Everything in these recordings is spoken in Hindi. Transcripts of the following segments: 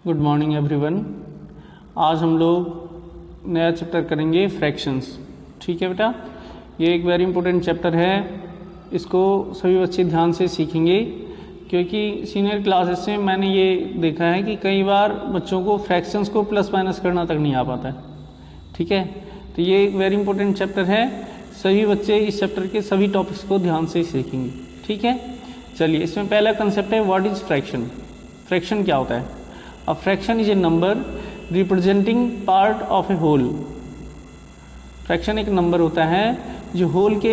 Good morning everyone. आज हम लोग नया चैप्टर करेंगे फ्रैक्शंस। ठीक है बेटा, ये एक वेरी इंपॉर्टेंट चैप्टर है। इसको सभी बच्चे ध्यान से सीखेंगे क्योंकि सीनियर क्लासेस में मैंने ये देखा है कि कई बार बच्चों को फ्रैक्शंस को प्लस माइनस करना तक नहीं आ पाता है। ठीक है, तो ये एक वेरी इंपॉर्टेंट चैप्टर है। सभी बच्चे इस चैप्टर के सभी टॉपिक्स को ध्यान से सीखेंगे। ठीक है, चलिए इसमें पहला कंसेप्ट है व्हाट इज फ्रैक्शन। फ्रैक्शन क्या होता है? A fraction is a number representing part of a whole। Fraction एक नंबर होता है जो होल के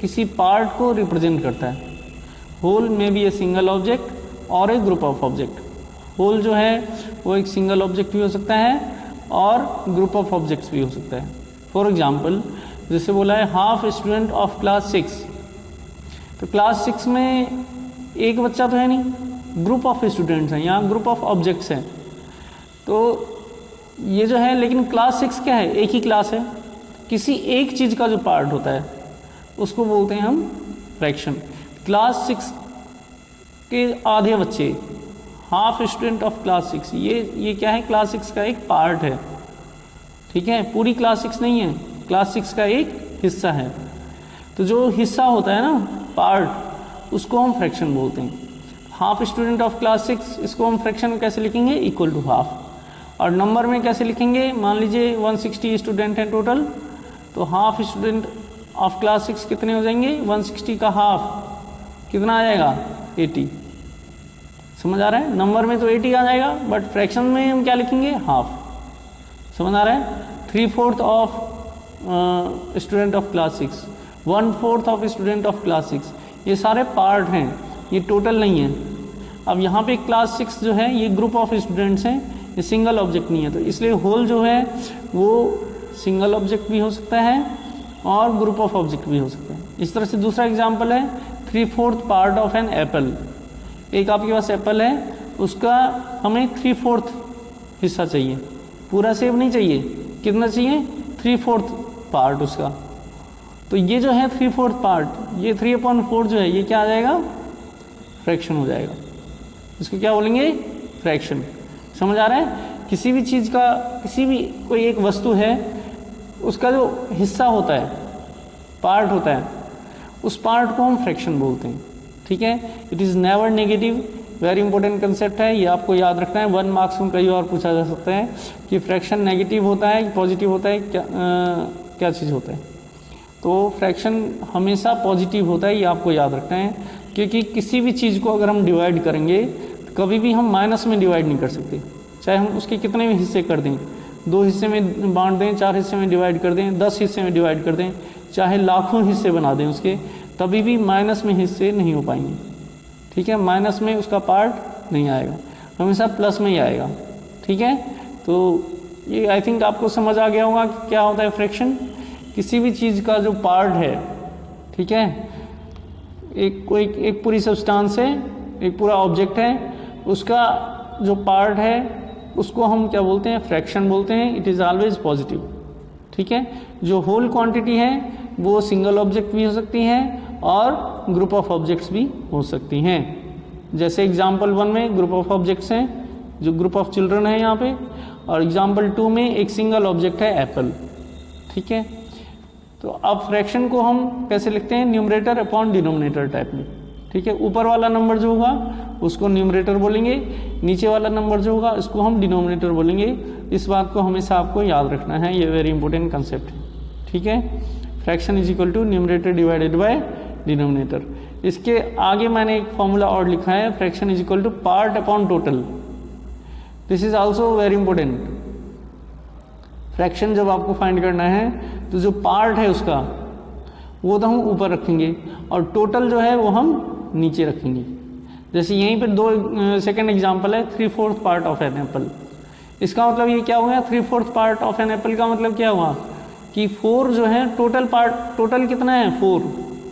किसी पार्ट को रिप्रेजेंट करता है। होल में भी ए सिंगल ऑब्जेक्ट और ए ग्रुप ऑफ ऑब्जेक्ट। होल जो है वो एक सिंगल ऑब्जेक्ट भी हो सकता है और ग्रुप ऑफ ऑब्जेक्ट्स भी हो सकता है। फॉर एग्जाम्पल जैसे बोला है हाफ स्टूडेंट ऑफ क्लास 6, तो क्लास 6 में एक बच्चा तो है नहीं, ग्रुप ऑफ स्टूडेंट्स हैं, यहाँ ग्रुप ऑफ ऑब्जेक्ट्स हैं। तो ये जो है, लेकिन क्लास 6 क्या है? एक ही क्लास है। किसी एक चीज़ का जो पार्ट होता है उसको बोलते हैं हम फ्रैक्शन। क्लास 6 के आधे बच्चे, हाफ स्टूडेंट ऑफ क्लास 6, ये क्या है? क्लास 6 का एक पार्ट है। ठीक है, पूरी क्लास 6 नहीं है, क्लास 6 का एक हिस्सा है। तो जो हिस्सा होता है ना, पार्ट, उसको हम फ्रैक्शन बोलते हैं। हाफ स्टूडेंट ऑफ क्लास 6, इसको हम फ्रैक्शन में कैसे लिखेंगे? Equal to half. और नंबर में कैसे लिखेंगे? मान लीजिए 160 स्टूडेंट हैं टोटल, तो हाफ स्टूडेंट ऑफ क्लास 6 कितने हो जाएंगे? 160 का हाफ कितना आ जाएगा? 80। समझ आ रहा है? नंबर में तो 80 आ जाएगा, बट फ्रैक्शन में हम क्या लिखेंगे? हाफ। समझ आ रहा है? 3/4 of student of class 6, 1/4 of student of class 6, ये सारे पार्ट हैं, ये टोटल नहीं है। अब यहाँ पे क्लास 6 जो है ये ग्रुप ऑफ स्टूडेंट्स हैं, ये सिंगल ऑब्जेक्ट नहीं है। तो इसलिए होल जो है वो सिंगल ऑब्जेक्ट भी हो सकता है और ग्रुप ऑफ ऑब्जेक्ट भी हो सकता है। इस तरह से दूसरा एग्जांपल है 3/4 पार्ट ऑफ एन एप्पल। एक आपके पास एप्पल है, उसका हमें 3/4 हिस्सा चाहिए, पूरा सेब नहीं चाहिए। कितना चाहिए? 3/4 पार्ट उसका। तो ये जो है 3/4 पार्ट, ये 3/4 जो है ये क्या आ जाएगा? फ्रैक्शन हो जाएगा। इसको क्या बोलेंगे? फ्रैक्शन। समझ आ रहा है? किसी भी चीज़ का, किसी भी कोई एक वस्तु है, उसका जो हिस्सा होता है, पार्ट होता है, उस पार्ट को हम फ्रैक्शन बोलते हैं। ठीक है, it is never negative. Very important concept है, ये आपको याद रखना है। 1 मार्क्स में कई बार पूछा जा सकता है कि फ्रैक्शन नेगेटिव होता है कि पॉजिटिव होता है, क्या चीज़ होता है। तो फ्रैक्शन हमेशा पॉजिटिव होता है, ये आपको याद रखना है। क्योंकि किसी भी चीज़ को अगर हम डिवाइड करेंगे तो कभी भी हम माइनस में डिवाइड नहीं कर सकते। चाहे हम उसके कितने भी हिस्से कर दें, 2 हिस्से में बांट दें, 4 हिस्से में डिवाइड कर दें, 10 हिस्से में डिवाइड कर दें, चाहे लाखों हिस्से बना दें उसके, तभी भी माइनस में हिस्से नहीं हो पाएंगे। ठीक है, माइनस में उसका पार्ट नहीं आएगा, हमेशा प्लस में ही आएगा। ठीक है, तो ये आई थिंक आपको समझ आ गया होगा कि क्या होता है फ्रैक्शन। किसी भी चीज़ का जो पार्ट है, ठीक है, एक पूरी सब्सटेंस है, एक पूरा ऑब्जेक्ट है, उसका जो पार्ट है उसको हम क्या बोलते हैं? फ्रैक्शन बोलते हैं। It is always positive. ठीक है, जो होल क्वांटिटी है वो सिंगल ऑब्जेक्ट भी हो सकती है और ग्रुप ऑफ ऑब्जेक्ट्स भी हो सकती हैं। जैसे एग्जाम्पल 1 में ग्रुप ऑफ ऑब्जेक्ट्स हैं, जो ग्रुप ऑफ चिल्ड्रन है यहाँ पे, और एग्जाम्पल 2 में एक सिंगल ऑब्जेक्ट है एप्पल। ठीक है, तो अब फ्रैक्शन को हम कैसे लिखते हैं? न्यूमरेटर अपॉन डिनोमिनेटर टाइप में। ठीक है, ऊपर वाला नंबर जो होगा उसको न्यूमरेटर बोलेंगे, नीचे वाला नंबर जो होगा उसको हम डिनोमिनेटर बोलेंगे। इस बात को हमेशा आपको याद रखना है, ये वेरी इंपॉर्टेंट कंसेप्ट है। ठीक है, fraction is equal to numerator divided by denominator. इसके आगे मैंने एक फॉर्मूला और लिखा है, fraction is equal to part upon total. This is also very important. Fraction जब आपको फाइंड करना है तो जो पार्ट है उसका वो तो हम ऊपर रखेंगे और टोटल जो है वो हम नीचे रखेंगे। जैसे यहीं पे 2 सेकेंड एग्जांपल है, 3/4 पार्ट ऑफ एन एप्पल। इसका मतलब ये क्या हो गया? 3/4 पार्ट ऑफ एन एप्पल का मतलब क्या हुआ कि 4 जो है टोटल पार्ट, टोटल कितना है? 4।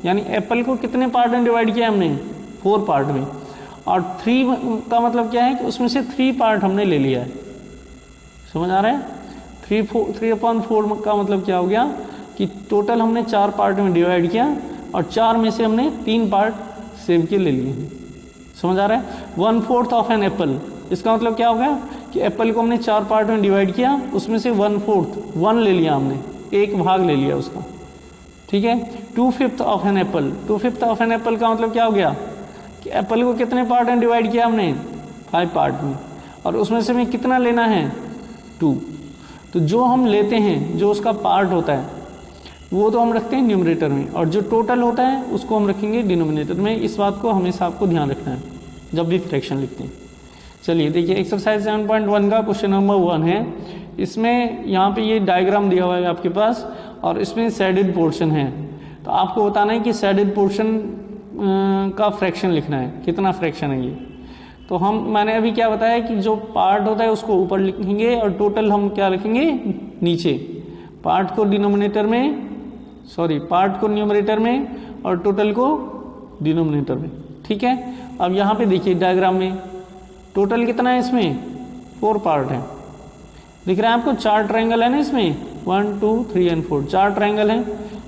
यानी एप्पल को कितने पार्ट में डिवाइड किया हमने? 4 पार्ट में। और 3 का मतलब क्या है कि उसमें से 3 पार्ट हमने ले लिया है। समझ आ रहा है? 3/4 का मतलब क्या हो गया कि टोटल हमने 4 पार्ट में डिवाइड किया और 4 में से हमने 3 पार्ट सेव के ले लिए हैं। समझ आ रहा है? 1/4 ऑफ एन एप्पल, इसका मतलब क्या हो गया कि एप्पल को हमने 4 पार्ट में डिवाइड किया, उसमें से 1/4 1 ले लिया हमने, एक भाग ले लिया उसका, ठीक है। 2/5 of an apple, 2/5 of an apple का मतलब क्या हो गया कि एप्पल को कितने पार्ट में डिवाइड किया हमने, 5 पार्ट में, और उसमें से हमें कितना लेना है, 2। तो जो हम लेते हैं, जो उसका पार्ट होता है वो तो हम रखते हैं न्यूमरेटर में, और जो टोटल होता है उसको हम रखेंगे डिनोमिनेटर में। इस बात को हमेशा आपको ध्यान रखना है जब भी फ्रैक्शन लिखते हैं। चलिए देखिए एक्सरसाइज 7.1 का क्वेश्चन नंबर 1 है। इसमें यहाँ पे ये डायग्राम दिया हुआ है आपके पास, और इसमें शेडेड पोर्शन है। तो आपको बताना है कि शेडेड पोर्शन का फ्रैक्शन लिखना है, कितना फ्रैक्शन है ये। तो मैंने अभी क्या बताया कि जो पार्ट होता है उसको ऊपर लिखेंगे और टोटल हम क्या लिखेंगे नीचे, पार्ट को डिनोमिनेटर में, पार्ट को न्यूमरेटर में और टोटल को डिनोमिनेटर में, ठीक है। अब यहाँ पे देखिए डायग्राम में टोटल कितना है, इसमें 4 पार्ट है, दिख रहा है आपको, 4 ट्रायंगल है ना इसमें, 1 2 3 एंड 4, 4 ट्रायंगल हैं।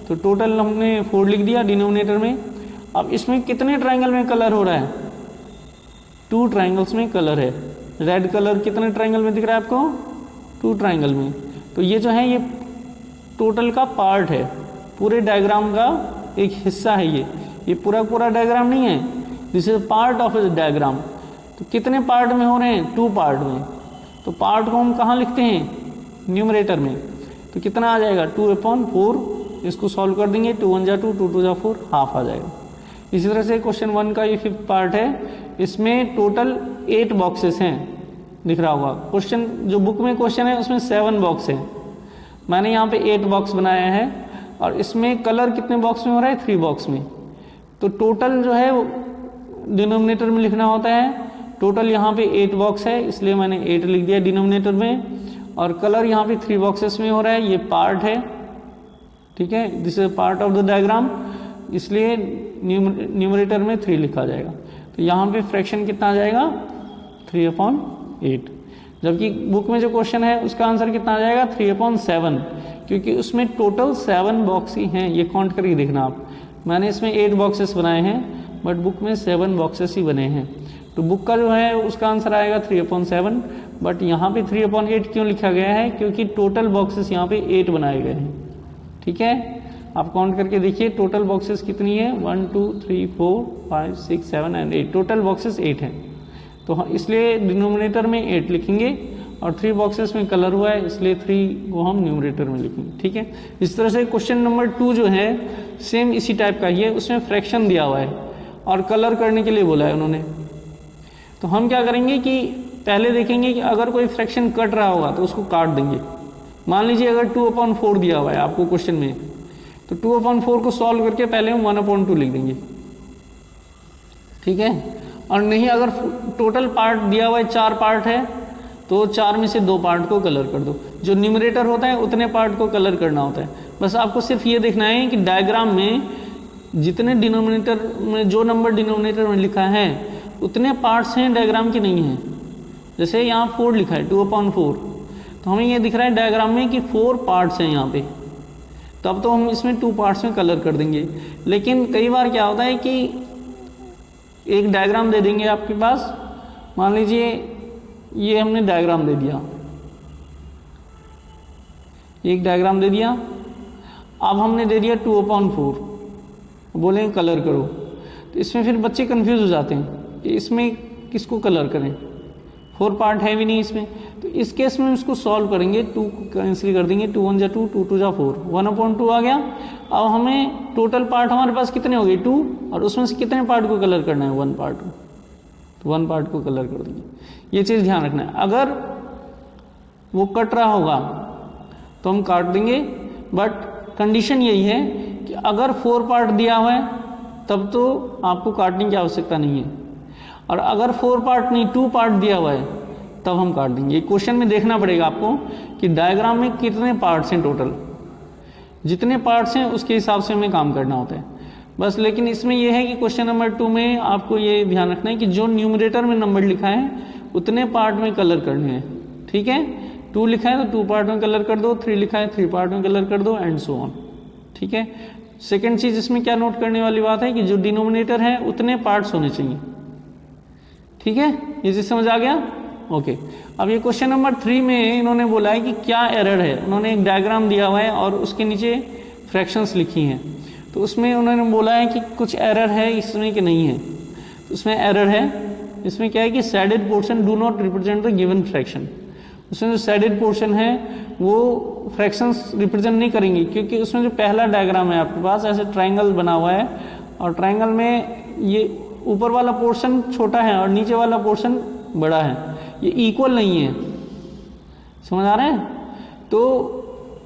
तो टोटल हमने 4 लिख दिया डिनोमिनेटर में। अब इसमें कितने ट्रायंगल में कलर हो रहा है, 2 ट्रायंगल्स में कलर है। रेड कलर कितने ट्रायंगल में दिख रहा है आपको, 2 ट्रायंगल में। तो ये जो है ये टोटल का पार्ट है, पूरे डायग्राम का एक हिस्सा है ये पूरा डायग्राम नहीं है, this is part of the diagram. तो कितने पार्ट में हो रहे हैं, 2 पार्ट में। तो पार्ट को हम कहाँ लिखते हैं, न्यूमरेटर में। तो कितना आ जाएगा, 2/4, इसको सॉल्व कर देंगे, 2 1 जा 2, 2 2 जा 4, हाफ आ जाएगा। इसी तरह से क्वेश्चन 1 का ये 5th पार्ट है, इसमें टोटल 8 बॉक्सेस हैं, दिख रहा होगा। क्वेश्चन जो बुक में क्वेश्चन है उसमें 7 बॉक्स है, मैंने यहाँ पे 8 बॉक्स बनाया है, और इसमें कलर कितने बॉक्स में हो रहा है, 3 बॉक्स में। तो टोटल जो है वो डिनोमिनेटर में लिखना होता है। टोटल यहाँ पे 8 बॉक्स है, इसलिए मैंने 8 लिख दिया डिनोमिनेटर में, और कलर यहाँ पे 3 बॉक्सेस में हो रहा है, ये पार्ट है, ठीक है, this is part of the diagram, इसलिए न्यूमरेटर में 3 लिखा जाएगा। तो यहाँ पे फ्रैक्शन कितना आ जाएगा, 3/8, जबकि बुक में जो क्वेश्चन है उसका आंसर कितना आ जाएगा, 3/7, क्योंकि उसमें टोटल 7 बॉक्स ही हैं, ये काउंट करके देखना आप। मैंने इसमें 8 बॉक्सेस बनाए हैं, बट बुक में 7 बॉक्सेस ही बने हैं। तो बुक का जो है उसका आंसर आएगा 3/7, बट यहाँ पे 3/8 क्यों लिखा गया है, क्योंकि टोटल बॉक्सेस यहाँ पे 8 बनाए गए हैं, ठीक है। आप काउंट करके देखिए टोटल बॉक्सेस कितनी है, 1 2 3 4 5 6 7 एंड 8, टोटल बॉक्सेस 8 हैं। तो इसलिए डिनोमिनेटर में 8 लिखेंगे, और 3 बॉक्सेस में कलर हुआ है, इसलिए 3 को हम न्यूमरेटर में लिखेंगे, ठीक है। इस तरह से क्वेश्चन नंबर 2 जो है सेम इसी टाइप का ही है, उसमें फ्रैक्शन दिया हुआ है और कलर करने के लिए बोला है उन्होंने। तो हम क्या करेंगे कि पहले देखेंगे कि अगर कोई फ्रैक्शन कट रहा होगा तो उसको काट देंगे। मान लीजिए अगर 2/4 दिया हुआ है आपको क्वेश्चन में, तो 2/4 को सॉल्व करके पहले हम 1/2 लिख देंगे, ठीक है। और नहीं, अगर टोटल पार्ट दिया हुआ है 4 पार्ट है, तो 4 में से 2 पार्ट को कलर कर दो। जो न्यूमरेटर होता है उतने पार्ट को कलर करना होता है। बस आपको सिर्फ ये देखना है कि डायग्राम में जितने डिनोमिनेटर में, जो नंबर डिनोमिनेटर में लिखा है उतने पार्ट्स हैं डायग्राम के, नहीं हैं। जैसे यहाँ 4 लिखा है, 2/4, तो हमें ये दिख रहा है डायग्राम में कि 4 पार्ट्स हैं यहाँ पे, तब तो हम इसमें 2 पार्ट्स में कलर कर देंगे। लेकिन कई बार क्या होता है कि एक डायग्राम दे देंगे आपके पास, मान लीजिए ये हमने डायग्राम दे दिया, एक डायग्राम दे दिया, अब हमने दे दिया 2/4, बोलेंगे कलर करो। तो इसमें फिर बच्चे कंफ्यूज हो जाते हैं कि इसमें किसको कलर करें, 4 पार्ट है भी नहीं इसमें। तो इस केस में इसको सॉल्व करेंगे, 2 को कैंसिल कर देंगे, 2 1 जा 2, 2 2 जा 4, 1/2 आ गया। अब हमें टोटल पार्ट हमारे पास कितने हो गए, 2, और उसमें से कितने पार्ट को कलर करना है, 1 पार्ट को, तो 1 पार्ट को कलर कर देंगे। ये चीज़ ध्यान रखना है। अगर वो कट रहा होगा तो हम काट देंगे, बट कंडीशन यही है कि अगर 4 पार्ट दिया हुआ है तब तो आपको काटने की आवश्यकता नहीं है, और अगर 4 पार्ट नहीं 2 पार्ट दिया हुआ है तब हम काट देंगे। क्वेश्चन में देखना पड़ेगा आपको कि डायग्राम में कितने पार्ट्स हैं टोटल, जितने पार्ट्स हैं उसके हिसाब से हमें काम करना होता है बस। लेकिन इसमें यह है कि क्वेश्चन नंबर 2 में आपको ये ध्यान रखना है कि जो न्यूमरेटर में नंबर लिखा है उतने पार्ट में कलर करने हैं, ठीक है। 2 लिखा है तो 2 पार्ट में कलर कर दो, 3 लिखा है 3 पार्ट में कलर कर दो, एंड सो ऑन, ठीक है। सेकेंड चीज इसमें क्या नोट करने वाली बात है कि जो डिनोमिनेटर है उतने पार्ट्स होने चाहिए, ठीक है। ये चीज समझ आ गया। ओके, अब ये क्वेश्चन नंबर 3 में इन्होंने बोला है कि क्या एरर है। उन्होंने एक डायग्राम दिया हुआ है और उसके नीचे फ्रैक्शंस लिखी हैं, तो उसमें उन्होंने बोला है कि कुछ एरर है इसमें कि नहीं है। तो उसमें एरर है, इसमें क्या है कि shaded portion do not represent the given fraction. उसमें जो सैडेड पोर्शन है वो फ्रैक्शंस रिप्रेजेंट नहीं करेंगी, क्योंकि उसमें जो पहला डायग्राम है आपके पास ऐसे ट्राइंगल बना हुआ है और ट्राइंगल में ये ऊपर वाला पोर्शन छोटा है और नीचे वाला पोर्शन बड़ा है, ये इक्वल नहीं है। समझ आ रहा है? तो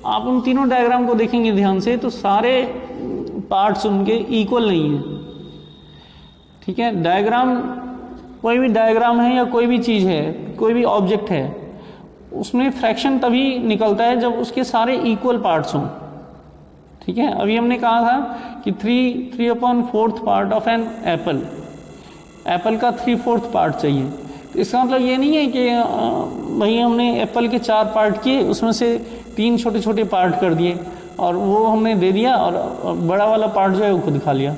आप उन तीनों डायग्राम को देखेंगे ध्यान से तो सारे पार्ट्स उनके इक्वल नहीं है। ठीक है, डायग्राम कोई भी डायग्राम है या कोई भी चीज़ है, कोई भी ऑब्जेक्ट है, उसमें फ्रैक्शन तभी निकलता है जब उसके सारे इक्वल पार्ट्स हों। ठीक है, अभी हमने कहा था कि 3/4 part of an apple, apple का 3/4 पार्ट चाहिए। तो इसका मतलब ये नहीं है कि भाई हमने एप्पल के 4 पार्ट किए, उसमें से 3 छोटे छोटे पार्ट कर दिए और वो हमने दे दिया और बड़ा वाला पार्ट जो है वो खुद खा लिया।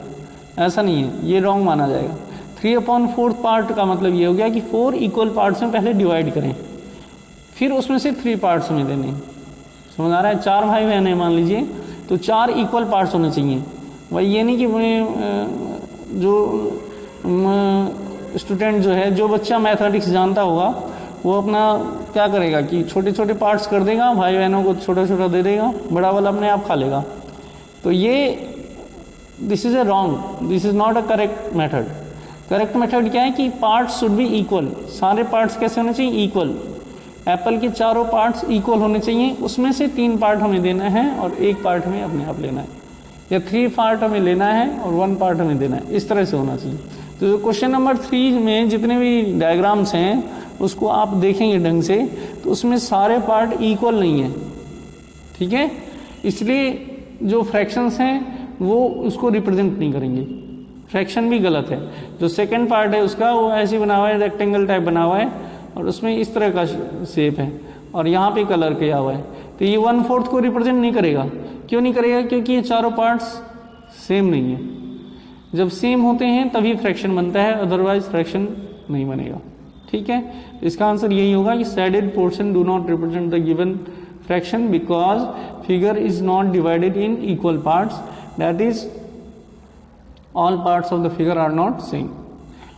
ऐसा नहीं है, ये रॉन्ग माना जाएगा। 3/4 पार्ट का मतलब ये हो गया कि 4 इक्वल पार्ट्स में पहले डिवाइड करें, फिर उसमें से 3 पार्ट्स में देने। समझ आ रहा है? 4 भाई बहन है मान लीजिए, तो 4 इक्वल पार्ट्स होने चाहिए। भाई ये नहीं कि जो स्टूडेंट जो है, जो बच्चा मैथमेटिक्स जानता होगा वो अपना क्या करेगा कि छोटे छोटे पार्ट्स कर देगा, भाई बहनों को छोटा छोटा दे देगा, बड़ा वाला अपने आप खा लेगा। तो ये this is a wrong, this is not a correct method. Correct method क्या है कि पार्ट्स शुड बी इक्वल। सारे पार्ट्स कैसे होने चाहिए? इक्वल। एप्पल के चारों पार्ट्स इक्वल होने चाहिए, उसमें से 3 पार्ट हमें देना है और 1 पार्ट हमें अपने आप लेना है, या 3 पार्ट हमें लेना है और 1 पार्ट हमें देना है। इस तरह से होना चाहिए। तो क्वेश्चन नंबर 3 में जितने भी डायग्राम्स हैं उसको आप देखेंगे ढंग से, तो उसमें सारे पार्ट इक्वल नहीं है। ठीक है, इसलिए जो फ्रैक्शंस हैं वो उसको रिप्रेजेंट नहीं करेंगे। फ्रैक्शन भी गलत है। जो सेकंड पार्ट है उसका वो ऐसे बना हुआ है, रेक्टेंगल टाइप बना हुआ है और उसमें इस तरह का शेप है और यहाँ पे कलर किया हुआ है, तो ये 1/4 को रिप्रेजेंट नहीं करेगा। क्यों नहीं करेगा? क्योंकि ये चारों पार्ट्स सेम नहीं है। जब सेम होते हैं तभी फ्रैक्शन बनता है, अदरवाइज फ्रैक्शन नहीं बनेगा। ठीक है, तो इसका आंसर यही होगा कि shaded portion do not represent the given fraction because figure is not divided in equal parts, that is all parts of the figure are not same.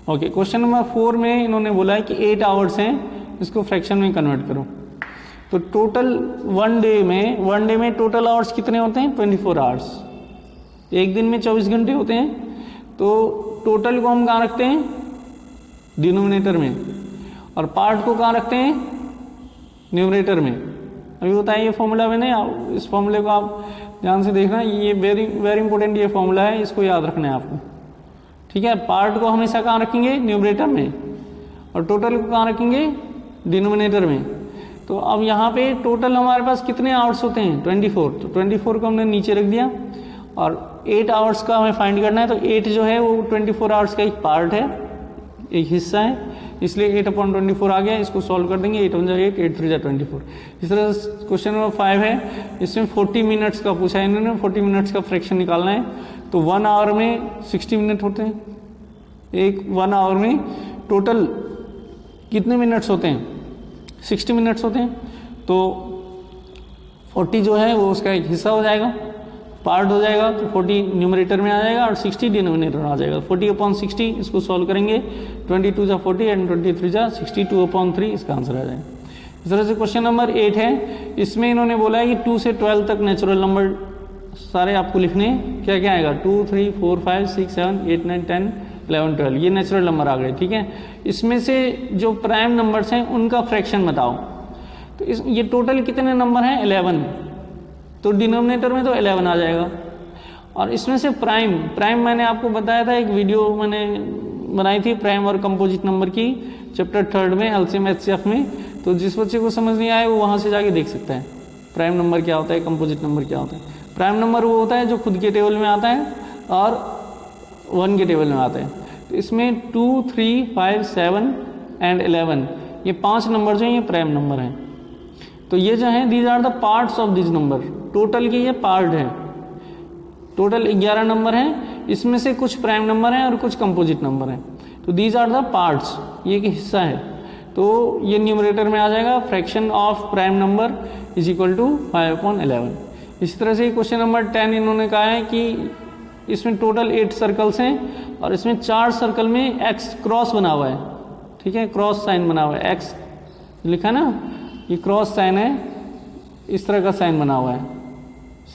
Okay, question number 4 में इन्होंने बोला है कि 8 आवर्स हैं, इसको फ्रैक्शन में कन्वर्ट करो। तो टोटल वन डे में टोटल आवर्स कितने होते हैं? 24 आवर्स। एक दिन में 24 घंटे होते हैं, तो टोटल को हम कहाँ रखते हैं? डिनोमिनेटर में, और पार्ट को कहाँ रखते हैं? न्यूमरेटर में। अभी बताइए ये फॉर्मूला मैंने, इस फॉर्मूले को आप ध्यान से देखना, ये वेरी वेरी इंपॉर्टेंट ये फॉर्मूला है, इसको याद रखना है आपको। ठीक है, पार्ट को हमेशा कहाँ रखेंगे? न्यूमरेटर में, और टोटल को कहाँ रखेंगे? डिनोमिनेटर में। तो अब यहाँ पे टोटल हमारे पास कितने आवर्स होते हैं? 24। तो 24 को हमने नीचे रख दिया और 8 आवर्स का हमें फाइंड करना है। तो 8 जो है वो 24 आवर्स का एक पार्ट है, एक हिस्सा है, इसलिए 8/24 आ गया। इसको सॉल्व कर देंगे, 8 × 8, 8 × 3 = 24। इस तरह क्वेश्चन नंबर 5 है, इसमें 40 मिनट्स का पूछा है इन्होंने, 40 मिनट्स का फ्रैक्शन निकालना है। तो 1 आवर में 60 मिनट होते हैं, एक 1 आवर में टोटल कितने मिनट्स होते हैं? 60 मिनट्स होते हैं। तो 40 जो है वो उसका एक हिस्सा हो जाएगा, पार्ट हो जाएगा, तो 40 न्यूमरेटर में आ जाएगा और 60 डिनोमिनेटर में आ जाएगा। 40/60 इसको सॉल्व करेंगे, 22 × 40 एंड 23 × 60, 2/3 इसका आंसर आ जाएगा। इस तरह से क्वेश्चन नंबर 8 है, इसमें इन्होंने बोला है कि 2 से 12 तक नेचुरल नंबर सारे आपको लिखने। क्या क्या आएगा? 2, 3, 4, 5, 6, 7, 8, 9, 10, 11, 12, ये नेचुरल नंबर आ गए। ठीक है, इसमें से जो प्राइम नंबर्स हैं उनका फ्रैक्शन बताओ। तो ये टोटल कितने नंबर हैं? 11। तो डिनोमिनेटर में तो 11 आ जाएगा। और इसमें से प्राइम मैंने आपको बताया था, एक वीडियो मैंने बनाई थी प्राइम और कंपोजिट नंबर की, चैप्टर 3 में एलसीएम एचसीएफ में। तो जिस बच्चे को समझ नहीं आए वो वहाँ से जाके देख सकता है प्राइम नंबर क्या होता है, कंपोजिट नंबर क्या होता है। प्राइम नंबर वो होता है जो खुद के टेबल में आता है और 1 के टेबल में आता है। तो इसमें 2, 3, 5, 7 एंड 11 ये 5 नंबर जो हैं ये प्राइम नंबर हैं। तो ये जो हैं these are the parts of this number, total के ये पार्ट हैं। टोटल 11 नंबर हैं, इसमें से कुछ प्राइम नंबर हैं और कुछ कंपोजिट नंबर हैं। तो दीज आर द पार्ट्स, ये एक हिस्सा है। तो ये न्यूमरेटर में आ जाएगा, fraction of prime number is equal to 5/11। इसी तरह से क्वेश्चन नंबर 10 इन्होंने कहा है कि इसमें टोटल 8 सर्कल्स हैं और इसमें 4 सर्कल में एक्स क्रॉस बना हुआ है, ठीक है, क्रॉस साइन बना हुआ है, एक्स लिखा ना, ये क्रॉस साइन है, इस तरह का साइन बना हुआ है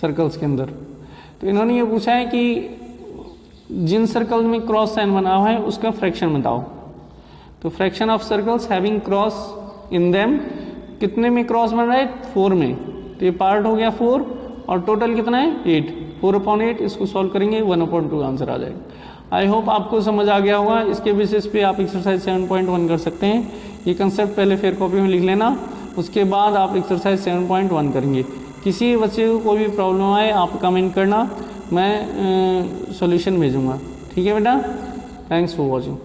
सर्कल्स के अंदर। तो इन्होंने ये पूछा है कि जिन सर्कल में क्रॉस साइन बना हुआ है उसका फ्रैक्शन बताओ। तो fraction of circles having cross in them, कितने में क्रॉस बन रहा है, 4 में, तो ये पार्ट हो गया 4 और टोटल कितना है 8, 4/8। इसको सॉल्व करेंगे 1/2 आंसर आ जाएगा। आई होप आपको समझ आ गया होगा। इसके बेसिस पे आप एक्सरसाइज 7.1 कर सकते हैं। ये कंसेप्ट पहले फेयर कॉपी में लिख लेना, उसके बाद आप एक्सरसाइज 7.1 करेंगे। किसी बच्चे को कोई भी प्रॉब्लम आए आप कमेंट करना, मैं सॉल्यूशन भेजूंगा, ठीक है बेटा। Thanks for watching.